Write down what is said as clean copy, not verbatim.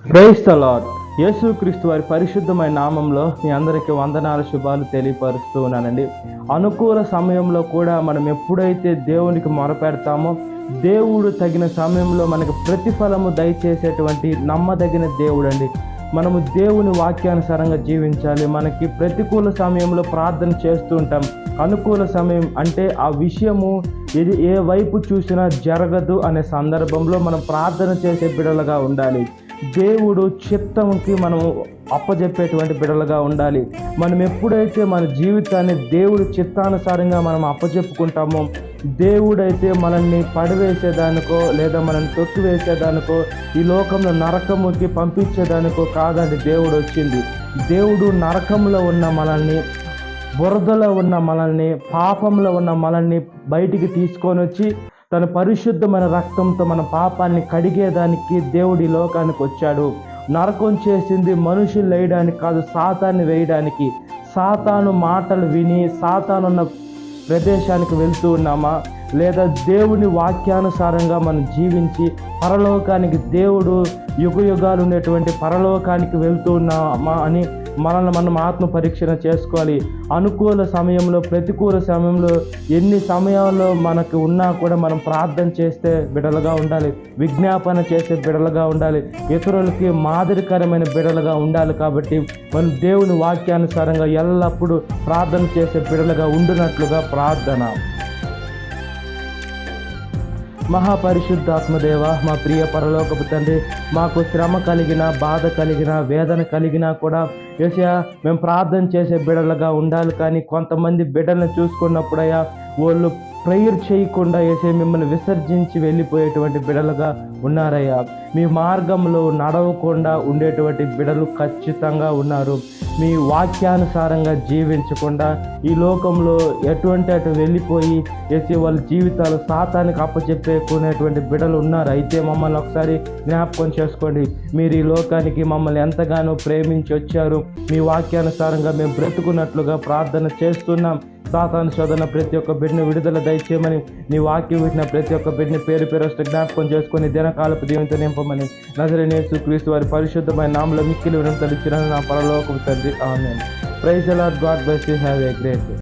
Praise the lord. యేసుక్రీస్తు వారి పరిశుద్ధమైన నామంలో మీ అందరికీ వందనాలు, శుభాలు తెలియపరుస్తూ ఉన్నానండి. అనుకూల సమయంలో కూడా మనం ఎప్పుడైతే దేవునికి మొరపెడతామో దేవుడు తగిన సమయంలో మనకు ప్రతిఫలము దయచేసేటువంటి నమ్మదగిన దేవుడు అండి. మనము దేవుని వాక్యానుసారంగా జీవించాలి. మనకి ప్రతికూల సమయంలో ప్రార్థన చేస్తూ ఉంటాం. అనుకూల సమయం అంటే ఆ విషయము ఇది ఏ వైపు చూసినా జరగదు అనే సందర్భంలో మనం ప్రార్థన చేసే బిడ్డలుగా ఉండాలి. దేవుడు చిత్తంకి మనము అప్పజెప్పేటువంటి బిడ్డలుగా ఉండాలి. మనం ఎప్పుడైతే మన జీవితాన్ని దేవుడి చిత్తానుసారంగా మనం అప్పజెప్పుకుంటామో దేవుడైతే మనల్ని పడివేసేదానికో లేదా మనల్ని తొక్కివేసేదానికో ఈ లోకంలో నరకముకి పంపించేదానికో కాదండి దేవుడు వచ్చింది. దేవుడు నరకంలో ఉన్న మనల్ని, బురదలో ఉన్న మనల్ని, పాపంలో ఉన్న మనల్ని బయటికి తీసుకొని వచ్చి తన పరిశుద్ధమైన రక్తంతో మన పాపాన్ని కడిగేదానికి దేవుడి లోకానికి వచ్చాడు. నరకం చేసింది మనుషులు వేయడానికి కాదు, సాతాన్ని వేయడానికి. సాతాను మాటలు విని సాతానున్న ప్రదేశానికి వెళ్తూ ఉన్నామా, లేదా దేవుని వాక్యానుసారంగా మనం జీవించి పరలోకానికి, దేవుడు యుగ యుగాలు ఉండేటువంటి పరలోకానికి వెళ్తూ ఉన్నామా అని మనల్ని మనం ఆత్మ పరీక్షణ చేసుకోవాలి. అనుకూల సమయంలో, ప్రతికూల సమయంలో, ఎన్ని సమయాల్లో మనకు ఉన్నా కూడా మనం ప్రార్థన చేస్తే బిడలుగా ఉండాలి, విజ్ఞాపన చేసే బిడలుగా ఉండాలి, ఇతరులకి మాదిరికరమైన బిడలుగా ఉండాలి. కాబట్టి మనం దేవుని వాక్యానుసారంగా ఎల్లప్పుడూ ప్రార్థన చేసే బిడలుగా ఉండినట్లుగా ప్రార్థన. మహాపరిశుద్ధాత్మదేవ, మా ప్రియ పరలోకపు తండ్రి, మాకు శ్రమ కలిగిన, బాధ కలిగిన, వేదన కలిగినా కూడా యేసయ్యా మేము ప్రార్థన చేసే బిడ్డలుగా ఉండాలి. కానీ కొంతమంది బిడ్డలను చూసుకున్నప్పుడయ్యా వాళ్ళు ప్రేయర్ చేయకుండా యేసయ్యా మిమ్మల్ని విసర్జించి వెళ్ళిపోయేటువంటి బిడ్డలుగా ఉన్నారయ్యా. మీ మార్గంలో నడవకుండా ఉండేటువంటి బిడ్డలు ఖచ్చితంగా ఉన్నారు. మీ వాక్యానుసారంగా జీవించకుండా ఈ లోకంలో అటు వెళ్ళిపోయి యేసయ్యా వాళ్ళ జీవితాలు సాతానికి అప్పచెప్పేకునేటువంటి బిడ్డలు ఉన్నారు. అయితే మమ్మల్ని ఒకసారి జ్ఞాపకం చేసుకోండి. మీరు ఈ లోకానికి మమ్మల్ని ఎంతగానో ప్రేమించి వచ్చారు. మీ వాక్యానుసారంగా మేము బ్రతుకున్నట్లుగా ప్రార్థన చేస్తున్నాం. సాతాను శోధన ప్రతి ఒక్క బిడ్డను విడుదల దయచేయమని, నీ వాక్యం వింటున్న ప్రతి ఒక్క బిడ్డని పేరు పేరు జ్ఞాపకం చేసుకొని దినకాలపు దీవెనతో నింపమని నజరేయుడైన యేసుక్రీస్తు వారి పరిశుద్ధమైన నామములో మిక్కిలి వినతులు ఇచ్చిన నా పరలోకపు తండ్రి, amen. Praise the Lord. God bless you. Have a great day.